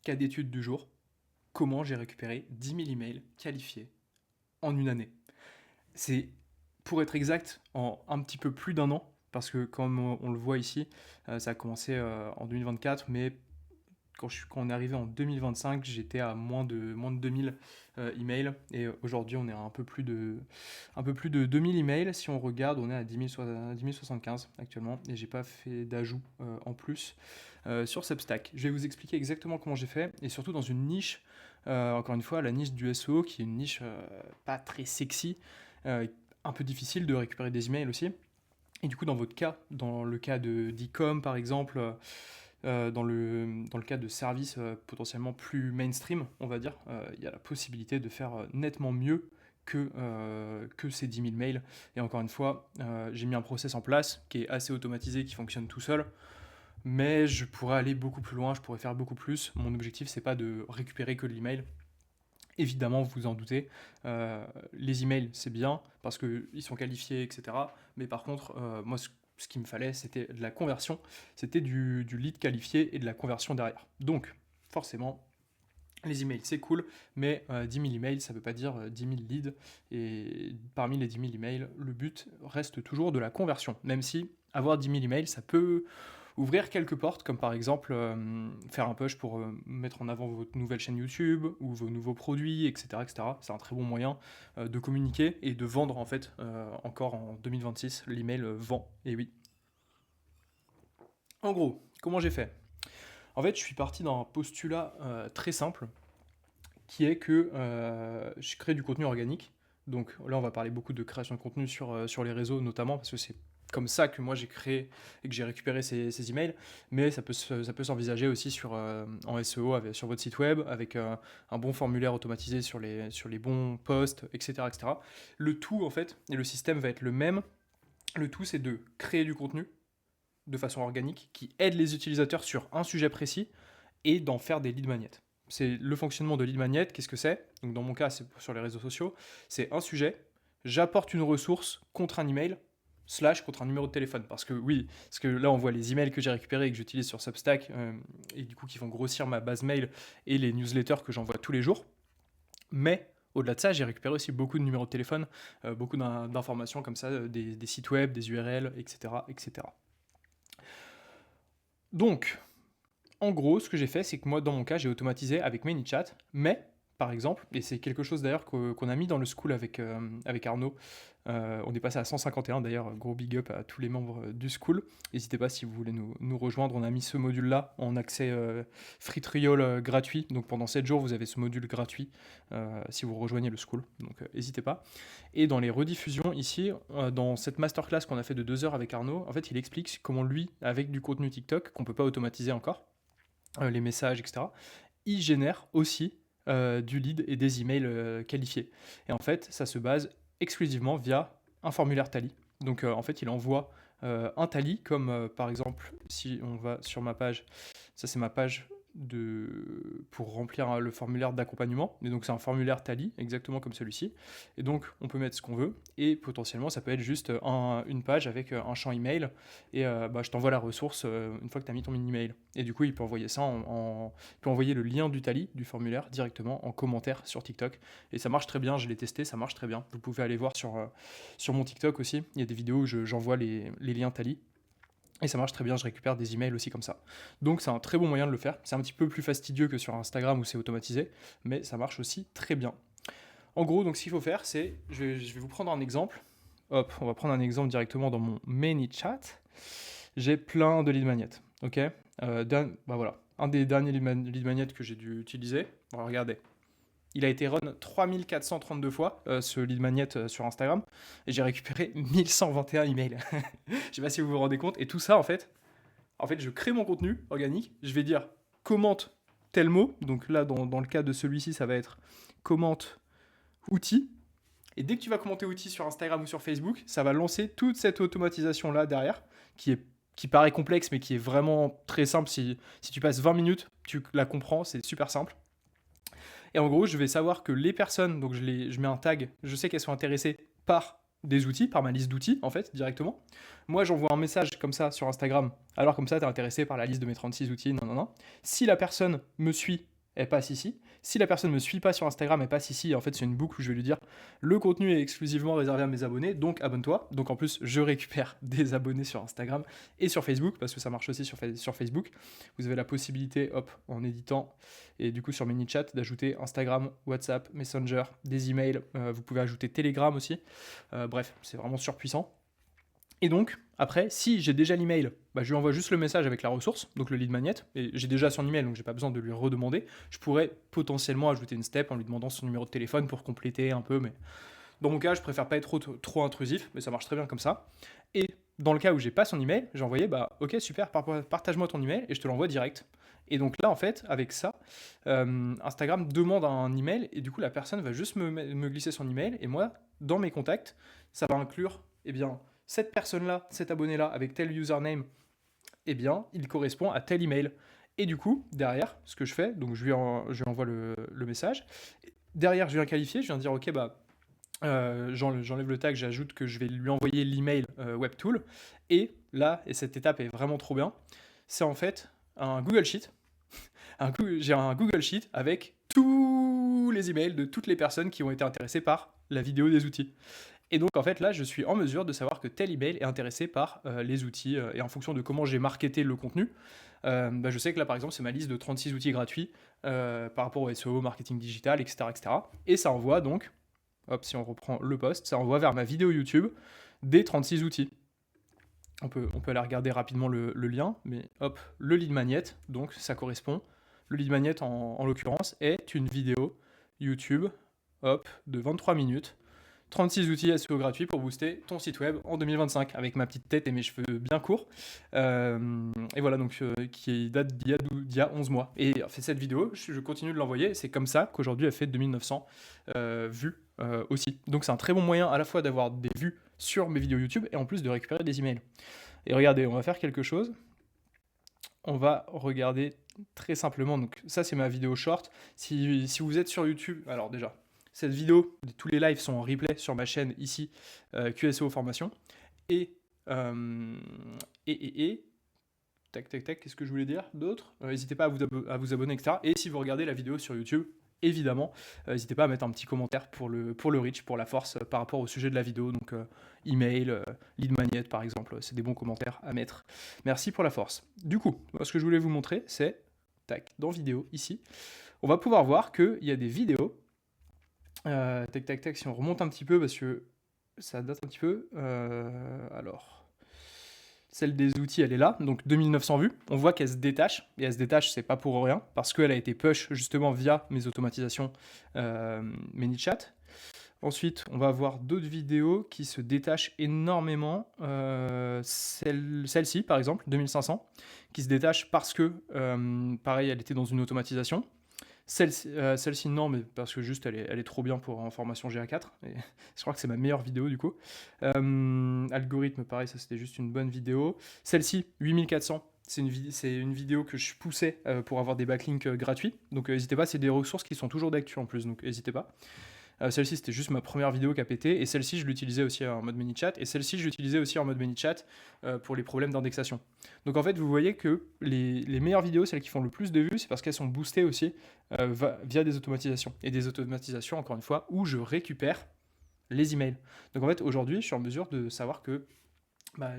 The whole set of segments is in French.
cas d'étude du jour, comment j'ai récupéré 10 000 emails qualifiés en une année. C'est, pour être exact, en un petit peu plus d'un an, parce que comme on le voit ici, ça a commencé en 2024, mais quand on est arrivé en 2025, j'étais à moins de 2000 emails, et aujourd'hui on est à un peu plus de 2000 emails. Si on regarde, on est à 10 075 actuellement, et j'ai pas fait d'ajout en plus sur Substack. Je vais vous expliquer exactement comment j'ai fait, et surtout dans une niche, encore une fois, la niche du SEO, qui est une niche pas très sexy, euh, un peu difficile de récupérer des emails aussi. Et du coup, dans votre cas, dans le cas d'e-com par exemple, dans le cas de services potentiellement plus mainstream, on va dire, il y a la possibilité de faire nettement mieux que ces 10 000 mails. Et encore une fois, j'ai mis un process en place qui est assez automatisé, qui fonctionne tout seul, mais je pourrais aller beaucoup plus loin, je pourrais faire beaucoup plus. Mon objectif, c'est pas de récupérer que de l'email. Évidemment, vous vous en doutez, les emails, c'est bien parce qu'ils sont qualifiés, etc. Mais par contre, moi, ce qu'il me fallait, c'était de la conversion, c'était du lead qualifié et de la conversion derrière. Donc, forcément, les emails, c'est cool, mais 10 000 emails, ça ne veut pas dire 10 000 leads. Et parmi les 10 000 emails, le but reste toujours de la conversion, même si avoir 10 000 emails, ça peut ouvrir quelques portes, comme par exemple faire un push pour mettre en avant votre nouvelle chaîne YouTube ou vos nouveaux produits, etc. etc. C'est un très bon moyen de communiquer et de vendre en fait. Encore en 2026, l'email vend, et oui. En gros, comment j'ai fait? En fait, je suis parti d'un postulat très simple, qui est que je crée du contenu organique. Donc là, on va parler beaucoup de création de contenu sur les réseaux notamment, parce que c'est comme ça que moi j'ai créé et que j'ai récupéré ces emails, mais ça peut s'envisager aussi en SEO, sur votre site web, avec un bon formulaire automatisé sur les bons posts, etc., etc. Le tout, en fait, et le système va être le même, le tout c'est de créer du contenu de façon organique qui aide les utilisateurs sur un sujet précis et d'en faire des lead magnets. C'est le fonctionnement de lead magnet. Qu'est-ce que c'est? Donc dans mon cas, c'est sur les réseaux sociaux. C'est un sujet, j'apporte une ressource contre un email slash contre un numéro de téléphone. Parce que oui, parce que là on voit les emails que j'ai récupérés et que j'utilise sur Substack et du coup qui vont grossir ma base mail et les newsletters que j'envoie tous les jours. Mais au-delà de ça, j'ai récupéré aussi beaucoup de numéros de téléphone, beaucoup d'informations comme ça, des sites web, des URL, etc., etc. Donc, en gros, ce que j'ai fait, c'est que moi, dans mon cas, j'ai automatisé avec ManyChat, mais, par exemple, et c'est quelque chose d'ailleurs qu'on a mis dans le school avec Arnaud, on est passé à 151 d'ailleurs, gros big up à tous les membres du school. N'hésitez pas si vous voulez nous rejoindre, on a mis ce module-là en accès free trial gratuit, donc pendant 7 jours, vous avez ce module gratuit si vous rejoignez le school, donc n'hésitez pas. Et dans les rediffusions ici, dans cette masterclass qu'on a fait de 2 heures avec Arnaud, en fait, il explique comment lui, avec du contenu TikTok, qu'on ne peut pas automatiser encore, les messages, etc., il génère aussi du lead et des emails qualifiés. Et en fait, ça se base exclusivement via un formulaire Tally. Donc en fait, il envoie un Tally, comme par exemple, si on va sur ma page, ça c'est ma page pour remplir le formulaire d'accompagnement. Et donc c'est un formulaire Tally, exactement comme celui-ci. Et donc on peut mettre ce qu'on veut. Et potentiellement, ça peut être juste une page avec un champ email. Et je t'envoie la ressource une fois que tu as mis ton email. Et du coup, il peut envoyer ça il peut envoyer le lien du Tally, du formulaire, directement en commentaire sur TikTok. Et ça marche très bien, je l'ai testé, ça marche très bien. Vous pouvez aller voir sur mon TikTok aussi. Il y a des vidéos où j'envoie les liens Tally. Et ça marche très bien, je récupère des emails aussi comme ça. Donc c'est un très bon moyen de le faire. C'est un petit peu plus fastidieux que sur Instagram où c'est automatisé, mais ça marche aussi très bien. En gros, donc ce qu'il faut faire, c'est, je vais vous prendre un exemple. Hop, on va prendre un exemple directement dans mon ManyChat. J'ai plein de lead magnets, ok. Voilà, un des derniers lead magnets que j'ai dû utiliser. Bon, regardez, il a été run 3432 fois, ce lead magnet sur Instagram, et j'ai récupéré 1121 emails. Je sais pas si vous vous rendez compte, et tout ça, en fait, je crée mon contenu organique, je vais dire commente tel mot, donc là, dans le cas de celui-ci, ça va être commente outil, et dès que tu vas commenter outil sur Instagram ou sur Facebook, ça va lancer toute cette automatisation-là derrière, qui paraît complexe, mais qui est vraiment très simple. Si tu passes 20 minutes, tu la comprends, c'est super simple. Et en gros, je vais savoir que les personnes, donc je mets un tag, je sais qu'elles sont intéressées par des outils, par ma liste d'outils, en fait, directement. Moi, j'envoie un message comme ça sur Instagram, alors comme ça, tu es intéressé par la liste de mes 36 outils, non, non, non. Si la personne me suit elle passe ici. Si la personne ne me suit pas sur Instagram, elle passe ici. Et en fait, c'est une boucle où je vais lui dire le contenu est exclusivement réservé à mes abonnés, donc abonne-toi. Donc en plus, je récupère des abonnés sur Instagram et sur Facebook, parce que ça marche aussi sur Facebook. Vous avez la possibilité, hop, en éditant, et du coup sur ManyChat, d'ajouter Instagram, WhatsApp, Messenger, des emails. Vous pouvez ajouter Telegram aussi. Bref, c'est vraiment surpuissant. Et donc, après, si j'ai déjà l'email, bah, je lui envoie juste le message avec la ressource, donc le lead magnet, et j'ai déjà son email, donc j'ai pas besoin de lui redemander. Je pourrais potentiellement ajouter une step en lui demandant son numéro de téléphone pour compléter un peu, mais dans mon cas, je préfère pas être trop intrusif, mais ça marche très bien comme ça. Et dans le cas où j'ai pas son email, j'ai envoyé, bah ok, super, partage-moi ton email et je te l'envoie direct. Et donc là, en fait, avec ça, Instagram demande un email et du coup, la personne va juste me glisser son email et moi, dans mes contacts, ça va inclure, eh bien, cette personne-là, cet abonné-là, avec tel username, eh bien, il correspond à tel email. Et du coup, derrière, ce que je fais, donc je lui envoie le message. Derrière, je viens qualifier, je viens dire, ok, bah, j'enlève le tag, j'ajoute que je vais lui envoyer l'email WebTool. Et là, et cette étape est vraiment trop bien, c'est en fait un Google Sheet. J'ai un Google Sheet avec tous les emails de toutes les personnes qui ont été intéressées par la vidéo des outils. Et donc en fait là, je suis en mesure de savoir que tel email est intéressé par les outils et en fonction de comment j'ai marketé le contenu, bah, je sais que là par exemple c'est ma liste de 36 outils gratuits par rapport au SEO, marketing digital, etc., etc. Et ça envoie donc, hop, si on reprend le post, ça envoie vers ma vidéo YouTube des 36 outils. On peut aller regarder rapidement le lien, mais hop, le lead magnet, donc ça correspond. Le lead magnet en l'occurrence est une vidéo YouTube, hop, de 23 minutes 36 outils SEO gratuits pour booster ton site web en 2025 avec ma petite tête et mes cheveux bien courts. Et voilà, donc qui date d'il y a 11 mois. Et fait cette vidéo, je continue de l'envoyer. C'est comme ça qu'aujourd'hui elle fait 2900 vues aussi. Donc c'est un très bon moyen à la fois d'avoir des vues sur mes vidéos YouTube et en plus de récupérer des emails. Et regardez, on va faire quelque chose. On va regarder très simplement. Donc ça c'est ma vidéo short. Si vous êtes sur YouTube, alors déjà, cette vidéo, tous les lives sont en replay sur ma chaîne ici, QSO Formation. Et, tac, qu'est-ce que je voulais dire d'autre? N'hésitez pas à vous abonner, etc. Et si vous regardez la vidéo sur YouTube, évidemment, n'hésitez pas à mettre un petit commentaire pour le reach, pour la force par rapport au sujet de la vidéo. Donc, email, lead magnet par exemple, c'est des bons commentaires à mettre. Merci pour la force. Du coup, ce que je voulais vous montrer, c'est, tac, dans vidéo, ici, on va pouvoir voir qu'il y a des vidéos. Tac, si on remonte un petit peu, parce que ça date un petit peu. Alors, celle des outils, elle est là, donc 2900 vues. On voit qu'elle se détache, et elle se détache, c'est pas pour rien, parce qu'elle a été push justement via mes automatisations ManyChat. Ensuite, on va avoir d'autres vidéos qui se détachent énormément. Celle-ci, par exemple, 2500, qui se détache parce que, pareil, elle était dans une automatisation. Celle-ci, non, mais parce que juste elle est trop bien pour en formation GA4. Et je crois que c'est ma meilleure vidéo du coup. Algorithme, pareil, ça c'était juste une bonne vidéo. Celle-ci, 8400. C'est une vidéo que je poussais pour avoir des backlinks gratuits. Donc n'hésitez pas, c'est des ressources qui sont toujours d'actu en plus, donc n'hésitez pas. Celle-ci, c'était juste ma première vidéo qui a pété. Et celle-ci, je l'utilisais aussi en mode ManyChat. Et celle-ci, je l'utilisais aussi en mode ManyChat pour les problèmes d'indexation. Donc en fait, vous voyez que les meilleures vidéos, celles qui font le plus de vues, c'est parce qu'elles sont boostées aussi via des automatisations. Et des automatisations, encore une fois, où je récupère les emails. Donc en fait, aujourd'hui, je suis en mesure de savoir que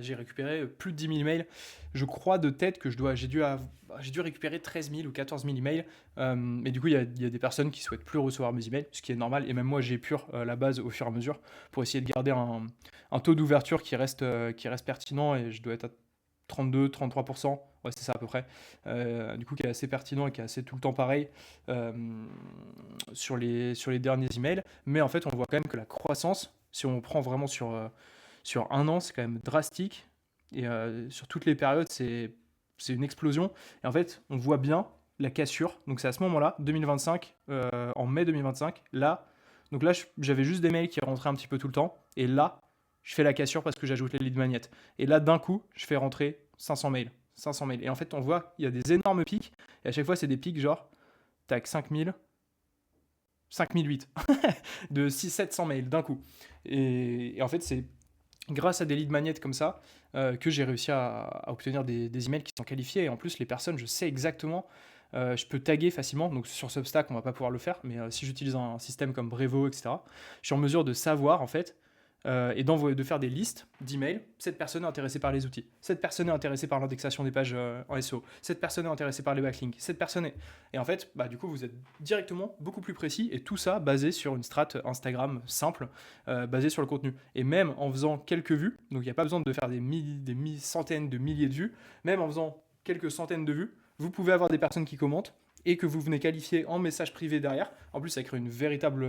j'ai récupéré plus de 10 000 emails. Je crois de tête que j'ai dû récupérer 13 000 ou 14 000 emails. Mais du coup, il y a des personnes qui souhaitent plus recevoir mes emails, ce qui est normal. Et même moi, j'épure la base au fur et à mesure pour essayer de garder un taux d'ouverture qui reste pertinent. Et je dois être à 32-33%. Ouais, c'est ça à peu près. Du coup, qui est assez pertinent et qui est assez tout le temps pareil sur les derniers emails. Mais en fait, on voit quand même que la croissance, si on prend vraiment sur un an, c'est quand même drastique. Et sur toutes les périodes, c'est une explosion. Et en fait, on voit bien la cassure. Donc c'est à ce moment-là, 2025, en mai 2025. Donc là, j'avais juste des mails qui rentraient un petit peu tout le temps. Et là, je fais la cassure parce que j'ajoute les lead magnets. Et là, d'un coup, je fais rentrer 500 mails. 500 mails. Et en fait, on voit, il y a des énormes pics. Et à chaque fois, c'est des pics genre, tac, 5000, 5008. de 600-700 mails d'un coup. Et en fait, c'est grâce à des lead magnets comme ça que j'ai réussi à obtenir des emails qui sont qualifiés. Et en plus, les personnes, je sais exactement Je peux taguer facilement, donc sur Substack, on va pas pouvoir le faire, mais si j'utilise un système comme Brevo, etc., je suis en mesure de savoir, en fait, et de faire des listes d'emails. Cette personne est intéressée par les outils. Cette personne est intéressée par l'indexation des pages en SEO. Cette personne est intéressée par les backlinks. Cette personne est... Et en fait, du coup, vous êtes directement beaucoup plus précis, et tout ça basé sur une strat Instagram simple, basée sur le contenu. Et même en faisant quelques vues, donc il n'y a pas besoin de faire des centaines de milliers de vues, même en faisant quelques centaines de vues, vous pouvez avoir des personnes qui commentent et que vous venez qualifier en message privé derrière. En plus, ça crée une véritable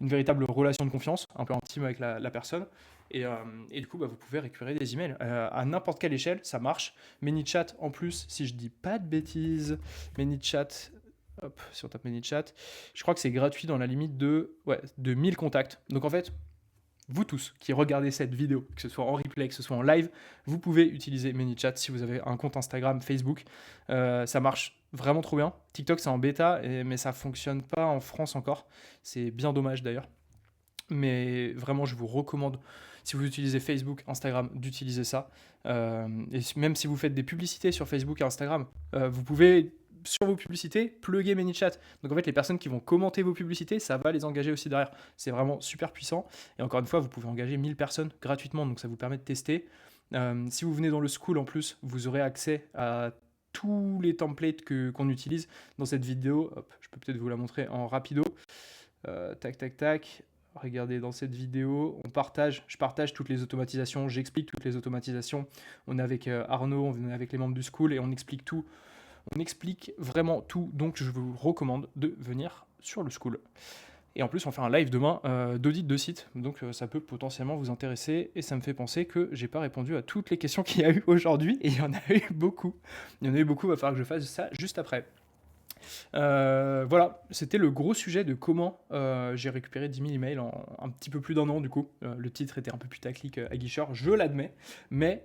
relation de confiance, un peu intime avec la personne. Et du coup, vous pouvez récupérer des emails à n'importe quelle échelle, ça marche. ManyChat, en plus, si je dis pas de bêtises, ManyChat, hop, si on tape ManyChat, je crois que c'est gratuit dans la limite de 1000 contacts. Donc en fait, vous tous qui regardez cette vidéo, que ce soit en replay, que ce soit en live, vous pouvez utiliser ManyChat si vous avez un compte Instagram, Facebook. Ça marche vraiment trop bien. TikTok, c'est en bêta, mais ça ne fonctionne pas en France encore. C'est bien dommage d'ailleurs. Mais vraiment, je vous recommande, si vous utilisez Facebook, Instagram, d'utiliser ça. Et même si vous faites des publicités sur Facebook et Instagram, vous pouvez, sur vos publicités, plugger ManyChat. Donc en fait, les personnes qui vont commenter vos publicités, ça va les engager aussi derrière. C'est vraiment super puissant. Et encore une fois, vous pouvez engager 1000 personnes gratuitement, donc ça vous permet de tester. Si vous venez dans le school, en plus, vous aurez accès à tous les templates qu'on utilise dans cette vidéo. Hop, je peux peut-être vous la montrer en rapido. Tac, tac, tac. Regardez dans cette vidéo, je partage toutes les automatisations, j'explique toutes les automatisations. On est avec Arnaud, on est avec les membres du school et on explique tout. On explique vraiment tout, donc je vous recommande de venir sur le school. Et en plus, on fait un live demain d'audit de site, donc ça peut potentiellement vous intéresser. Et ça me fait penser que j'ai pas répondu à toutes les questions qu'il y a eu aujourd'hui, et il y en a eu beaucoup. Il va falloir que je fasse ça juste après. Voilà, c'était le gros sujet de comment j'ai récupéré 10 000 emails en un petit peu plus d'un an du coup. Le titre était un peu putaclic aguicheur, je l'admets, mais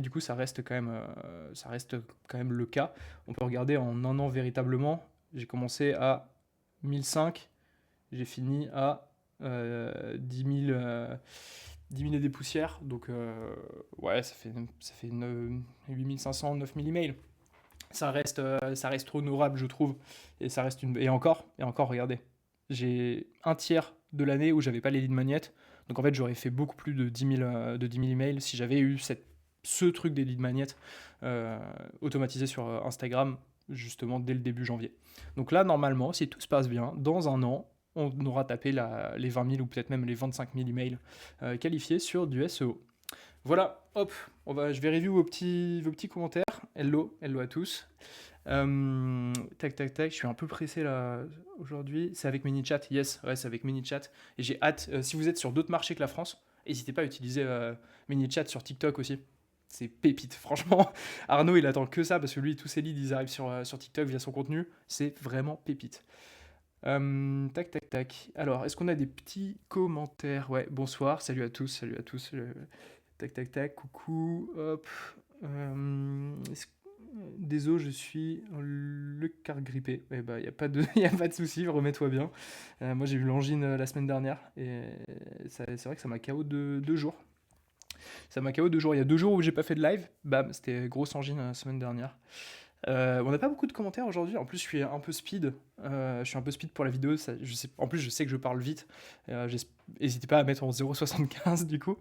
du coup ça reste quand même le cas. On peut regarder en un an véritablement. J'ai commencé à 1005, j'ai fini à 10 000, 10 000 et des poussières, donc ouais, ça fait 8500, 9000 emails. Ça reste honorable, je trouve. Et ça reste et encore, regardez. J'ai un tiers de l'année où j'avais pas les lead magnets. Donc en fait, j'aurais fait beaucoup plus de 10 000, emails si j'avais eu ce truc des lead magnets automatisé sur Instagram, justement, dès le début janvier. Donc là, normalement, si tout se passe bien, dans un an, on aura tapé les 20 000 ou peut-être même les 25 000 emails qualifiés sur du SEO. Voilà, hop, je vais review vos petits commentaires. Hello à tous. Tac, tac, tac, je suis un peu pressé là aujourd'hui. C'est avec ManyChat, yes, ouais, c'est avec ManyChat. Et j'ai hâte, si vous êtes sur d'autres marchés que la France, n'hésitez pas à utiliser ManyChat sur TikTok aussi. C'est pépite, franchement. Arnaud, il attend que ça parce que lui, tous ses leads, ils arrivent sur TikTok via son contenu. C'est vraiment pépite. Tac, tac, tac. Alors, est-ce qu'on a des petits commentaires? Ouais, bonsoir, salut à tous. Tac, tac, tac, coucou, hop. Désolé, je suis le quart grippé. Eh ben, y a pas de, y a pas de souci, remets-toi bien. Moi, j'ai eu l'angine la semaine dernière et c'est vrai que ça m'a KO de 2 jours. Ça m'a KO 2 jours. Il y a 2 jours où j'ai pas fait de live. Bam, c'était grosse angine la semaine dernière. On n'a pas beaucoup de commentaires aujourd'hui. En plus, je suis un peu speed. Pour la vidéo. En plus, je sais que je parle vite. N'hésitez pas à mettre en 0,75 du coup.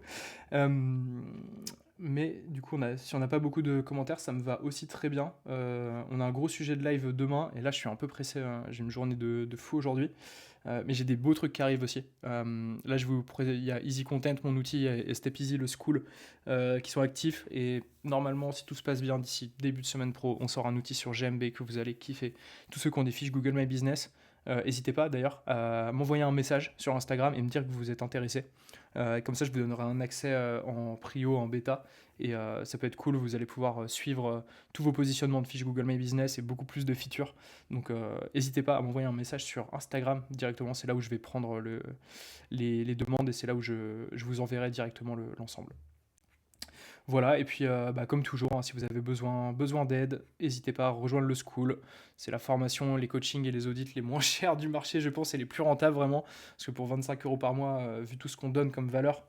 Mais du coup, si on n'a pas beaucoup de commentaires, ça me va aussi très bien. On a un gros sujet de live demain. Et là, je suis un peu pressé. J'ai une journée de fou aujourd'hui. Mais j'ai des beaux trucs qui arrivent aussi. Là, il y a Easy Content, mon outil, et Step Easy, le school, qui sont actifs. Et normalement, si tout se passe bien d'ici début de semaine pro, on sort un outil sur GMB que vous allez kiffer. Tous ceux qui ont des fiches Google My Business, n'hésitez pas d'ailleurs à m'envoyer un message sur Instagram et me dire que vous êtes intéressé. Comme ça, je vous donnerai un accès en prio, en bêta. Et ça peut être cool, vous allez pouvoir suivre tous vos positionnements de fiches Google My Business et beaucoup plus de features. Donc n'hésitez pas à m'envoyer un message sur Instagram directement, c'est là où je vais prendre les demandes et c'est là où je vous enverrai directement l'ensemble. Voilà, et puis comme toujours, hein, si vous avez besoin d'aide, n'hésitez pas à rejoindre le school. C'est la formation, les coachings et les audits les moins chers du marché, je pense, et les plus rentables vraiment. Parce que pour 25 € par mois, vu tout ce qu'on donne comme valeur,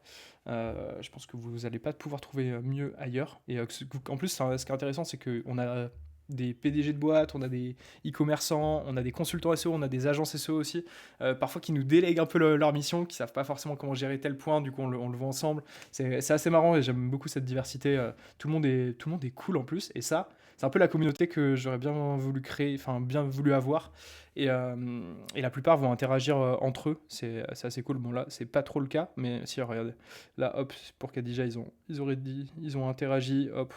je pense que vous n'allez pas pouvoir trouver mieux ailleurs. Et en plus, ce qui est intéressant, c'est qu'on a des PDG de boîtes, on a des e-commerçants, on a des consultants SEO, on a des agences SEO aussi, parfois qui nous délèguent un peu leur mission, qui savent pas forcément comment gérer tel point, du coup on le voit ensemble. C'est assez marrant et j'aime beaucoup cette diversité. Tout le monde est cool en plus, et ça, c'est un peu la communauté que j'aurais bien voulu créer, enfin bien voulu avoir. Et la plupart vont interagir entre eux, c'est assez cool. Bon là, c'est pas trop le cas, mais si, regardez. Là, hop, pour Kadija, ils ont interagi, hop.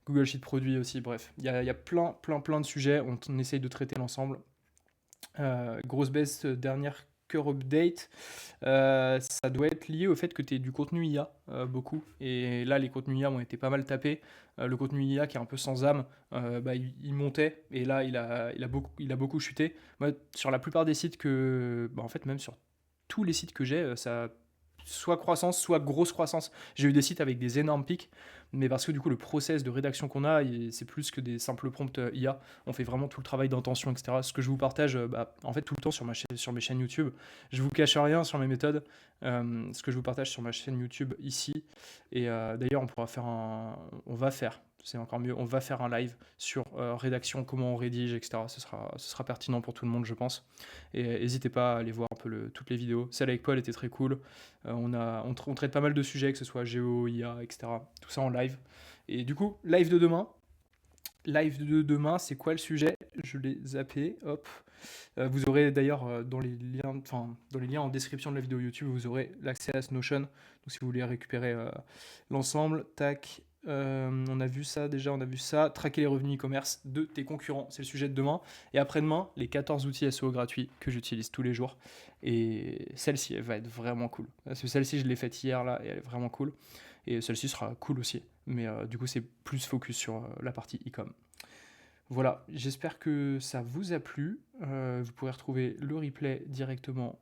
Google Sheet produit aussi, bref. Il y a plein de sujets, on essaye de traiter l'ensemble. Grosse baisse dernière Cœur Update, ça doit être lié au fait que tu aies du contenu IA beaucoup. Et là, les contenus IA ont été pas mal tapés. Le contenu IA qui est un peu sans âme, il montait et là, il a beaucoup chuté. Moi, sur la plupart des sites en fait, même sur tous les sites que j'ai, ça soit croissance, soit grosse croissance. J'ai eu des sites avec des énormes pics, mais parce que du coup, le process de rédaction qu'on a, c'est plus que des simples prompts IA. On fait vraiment tout le travail d'intention, etc. Ce que je vous partage en fait tout le temps sur mes chaînes YouTube. Je vous cache rien sur mes méthodes. Ce que je vous partage sur ma chaîne YouTube ici. Et d'ailleurs, on va faire, c'est encore mieux, on va faire un live sur rédaction, comment on rédige, etc. Ce sera pertinent pour tout le monde, je pense. Et n'hésitez pas à aller voir un peu toutes les vidéos. Celle avec Paul était très cool. On traite pas mal de sujets, que ce soit Géo, IA, etc. Tout ça en live. Et du coup, live de demain. Live de demain, c'est quoi le sujet? Je l'ai zappé, hop. Vous aurez d'ailleurs dans les liens en description de la vidéo YouTube, vous aurez l'accès à ce Notion. Donc si vous voulez récupérer l'ensemble, tac. On a vu ça déjà, on a vu ça. Traquer les revenus e-commerce de tes concurrents, c'est le sujet de demain. Et après-demain, les 14 outils SEO gratuits que j'utilise tous les jours. Et celle-ci, elle va être vraiment cool. Parce que celle-ci, je l'ai faite hier là et elle est vraiment cool. Et celle-ci sera cool aussi. Mais du coup, c'est plus focus sur la partie e-com. Voilà, j'espère que ça vous a plu. Vous pourrez retrouver le replay directement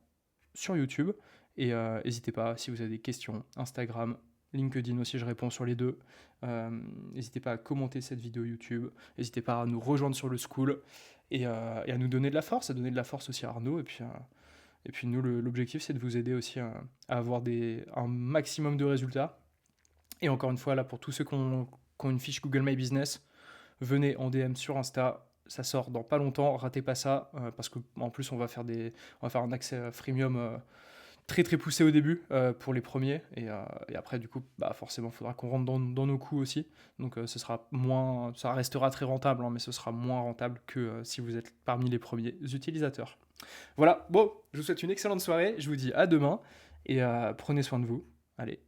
sur YouTube. Et n'hésitez pas, si vous avez des questions, Instagram, LinkedIn aussi, je réponds sur les deux. N'hésitez pas à commenter cette vidéo YouTube. N'hésitez pas à nous rejoindre sur le school et à nous donner de la force, à donner de la force aussi à Arnaud. Et puis nous, l'objectif, c'est de vous aider aussi à avoir un maximum de résultats. Et encore une fois, là, pour tous ceux qui ont une fiche Google My Business, venez en DM sur Insta, ça sort dans pas longtemps, ratez pas ça, parce qu'en plus on va faire un accès freemium très très poussé au début pour les premiers, et après du coup forcément il faudra qu'on rentre dans nos coûts aussi, donc ça restera très rentable, hein, mais ce sera moins rentable que si vous êtes parmi les premiers utilisateurs. Voilà, bon, je vous souhaite une excellente soirée, je vous dis à demain, et prenez soin de vous, allez,